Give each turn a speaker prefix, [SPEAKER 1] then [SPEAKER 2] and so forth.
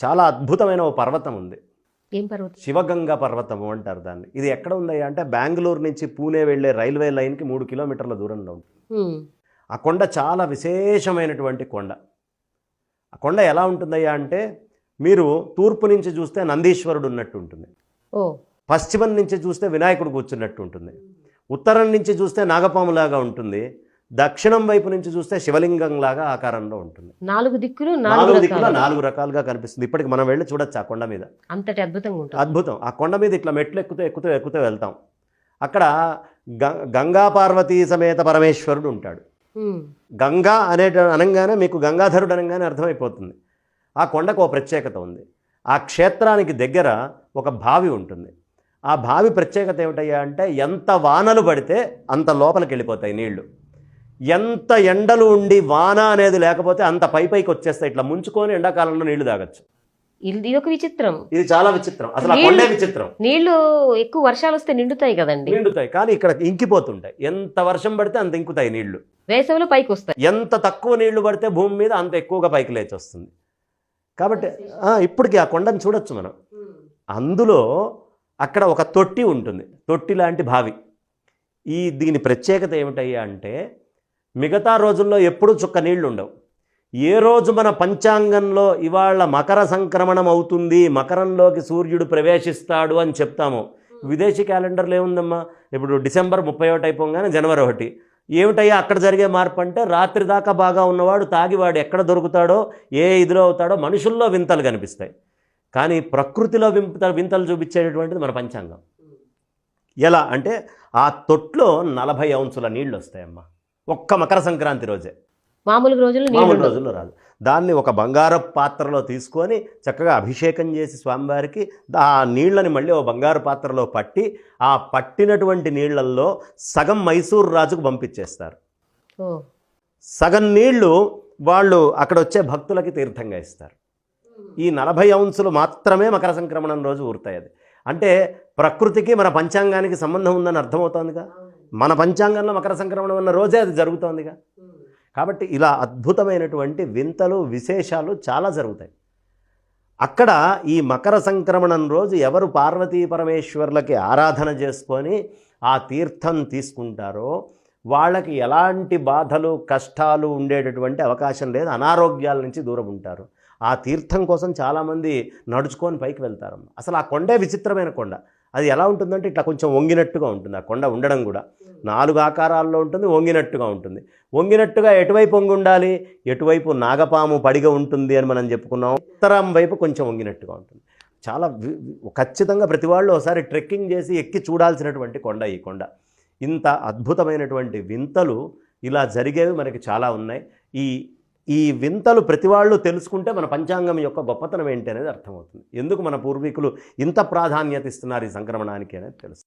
[SPEAKER 1] చాలా అద్భుతమైన ఓ పర్వతం ఉంది.
[SPEAKER 2] ఏం పర్వతం?
[SPEAKER 1] శివగంగా పర్వతము అంటారు దాన్ని. ఇది ఎక్కడ ఉందయ్యా అంటే బెంగళూరు నుంచి పూణే వెళ్ళే రైల్వే లైన్కి 3 కిలోమీటర్ల దూరంలో ఉంటుంది. ఆ కొండ చాలా విశేషమైనటువంటి కొండ. ఆ కొండ ఎలా ఉంటుందయ్యా అంటే మీరు తూర్పు నుంచి చూస్తే నందీశ్వరుడు ఉన్నట్టు ఉంటుంది, పశ్చిమం నుంచి చూస్తే వినాయకుడు కూర్చున్నట్టు ఉంటుంది, ఉత్తరం నుంచి చూస్తే నాగపాములాగా ఉంటుంది, దక్షిణం వైపు నుంచి చూస్తే శివలింగంలాగా ఆకారంలో ఉంటుంది.
[SPEAKER 2] 4 దిక్కులు
[SPEAKER 1] 4 రకాలుగా కనిపిస్తుంది. ఇప్పటికి మనం వెళ్ళి చూడొచ్చు ఆ కొండ మీద.
[SPEAKER 2] అంతటి అద్భుతంగా ఉంటుంది.
[SPEAKER 1] అద్భుతం. ఆ కొండ మీద ఇట్లా మెట్లు ఎక్కుతూ వెళ్తాం. అక్కడ గంగా పార్వతీ సమేత పరమేశ్వరుడు ఉంటాడు. గంగా అనగానే మీకు గంగాధరుడు అనగానే అర్థమైపోతుంది. ఆ కొండకు ఒక ప్రత్యేకత ఉంది. ఆ క్షేత్రానికి దగ్గర ఒక బావి ఉంటుంది. ఆ బావి ప్రత్యేకత ఏమిటయ్యా అంటే ఎంత వానలు పడితే అంత లోపలికి వెళ్ళిపోతాయి నీళ్లు. ఎంత ఎండలు ఉండి వాన అనేది లేకపోతే అంత పైకి వచ్చేస్తాయి. ఇట్లా ముంచుకొని ఎండాకాలంలో నీళ్లు తాగొచ్చు.
[SPEAKER 2] ఇది ఒక విచిత్రం.
[SPEAKER 1] ఇది చాలా విచిత్రం. అసలు ఆ కొండే విచిత్రం.
[SPEAKER 2] నీళ్లు ఎక్కువ వర్షాలు వస్తే నిండుతాయి కదండి.
[SPEAKER 1] నిండుతాయి, కానీ ఇక్కడ ఇంకిపోతుంటాయి. ఎంత వర్షం పడితే అంత ఇంకుతాయి నీళ్లు.
[SPEAKER 2] వేసవిలో పైకి వస్తాయి.
[SPEAKER 1] ఎంత తక్కువ నీళ్లు పడితే భూమి మీద అంత ఎక్కువగా పైకి లేచి వస్తుంది. కాబట్టి ఇప్పటికి ఆ కొండను చూడొచ్చు మనం. అందులో అక్కడ ఒక తొట్టి ఉంటుంది, తొట్టి లాంటి బావి. దీని ప్రత్యేకత ఏమిటయ్యా అంటే మిగతా రోజుల్లో ఎప్పుడూ చుక్క నీళ్లు ఉండవు. ఏ రోజు మన పంచాంగంలో ఇవాళ మకర సంక్రమణం అవుతుంది, మకరంలోకి సూర్యుడు ప్రవేశిస్తాడు అని చెప్తాము. విదేశీ క్యాలెండర్లో ఏముందమ్మా, ఇప్పుడు డిసెంబర్ 31 అయిపోగానే జనవరి 1. ఏమిటయ్యా అక్కడ జరిగే మార్పు అంటే రాత్రి దాకా బాగా ఉన్నవాడు తాగివాడు ఎక్కడ దొరుకుతాడో, ఏ ఇదిలో అవుతాడో, మనుషుల్లో వింతలు కనిపిస్తాయి. కానీ ప్రకృతిలో వింతలు చూపించేటటువంటిది మన పంచాంగం. ఎలా అంటే ఆ తొట్లో 40 ఔన్సుల నీళ్ళు వస్తాయమ్మా ఒక్క మకర సంక్రాంతి రోజే.
[SPEAKER 2] మామూలు రోజుల్లో
[SPEAKER 1] రాదు. దాన్ని ఒక బంగారు పాత్రలో తీసుకొని చక్కగా అభిషేకం చేసి స్వామివారికి ఆ నీళ్ళని మళ్ళీ ఒక బంగారు పాత్రలో పట్టి ఆ పట్టినటువంటి నీళ్లల్లో సగం మైసూరు రాజుకు పంపించేస్తారు. సగం నీళ్లు వాళ్ళు అక్కడ వచ్చే భక్తులకి తీర్థంగా ఇస్తారు. ఈ 40 ఔన్సులు మాత్రమే మకర సంక్రమణం రోజు ఊరుతాయి. అది అంటే ప్రకృతికి మన పంచాంగానికి సంబంధం ఉందని అర్థమవుతోందిగా. మన పంచాంగంలో మకర సంక్రమణం అన్న రోజే అది జరుగుతోందిగా. కాబట్టి ఇలా అద్భుతమైనటువంటి వింతలు విశేషాలు చాలా జరుగుతాయి. అక్కడ ఈ మకర సంక్రమణం రోజు ఎవరు పార్వతీ పరమేశ్వర్లకి ఆరాధన చేసుకొని ఆ తీర్థం తీసుకుంటారో వాళ్ళకి ఎలాంటి బాధలు కష్టాలు ఉండేటటువంటి అవకాశం లేదు, అనారోగ్యాల నుంచి దూరం ఉంటారు. ఆ తీర్థం కోసం చాలామంది నడుచుకొని పైకి వెళ్తారు. అసలు ఆ కొండే విచిత్రమైన కొండ. అది ఎలా ఉంటుందంటే ఇట్లా కొంచెం వంగినట్టుగా ఉంటుంది. ఆ కొండ ఉండడం కూడా 4 ఆకారాల్లో ఉంటుంది, వంగినట్టుగా ఉంటుంది. వంగినట్టుగా ఎటువైపు వంగి ఉండాలి, ఎటువైపు నాగపాము పడిగా ఉంటుంది అని మనం చెప్పుకున్నాం. ఉత్తరం వైపు కొంచెం వంగినట్టుగా ఉంటుంది. చాలా ఖచ్చితంగా ప్రతి వాళ్ళు ఒకసారి ట్రెక్కింగ్ చేసి ఎక్కి చూడాల్సినటువంటి కొండ ఈ కొండ. ఇంత అద్భుతమైనటువంటి వింతలు ఇలా జరిగేవి మనకి చాలా ఉన్నాయి. ఈ వింతలు ప్రతి వాళ్ళు తెలుసుకుంటే మన పంచాంగం యొక్క గొప్పతనం ఏంటి అనేది అర్థమవుతుంది. ఎందుకు మన పూర్వీకులు ఇంత ప్రాధాన్యత ఇస్తున్నారు ఈ సంక్రమణానికి అనేది తెలుసు.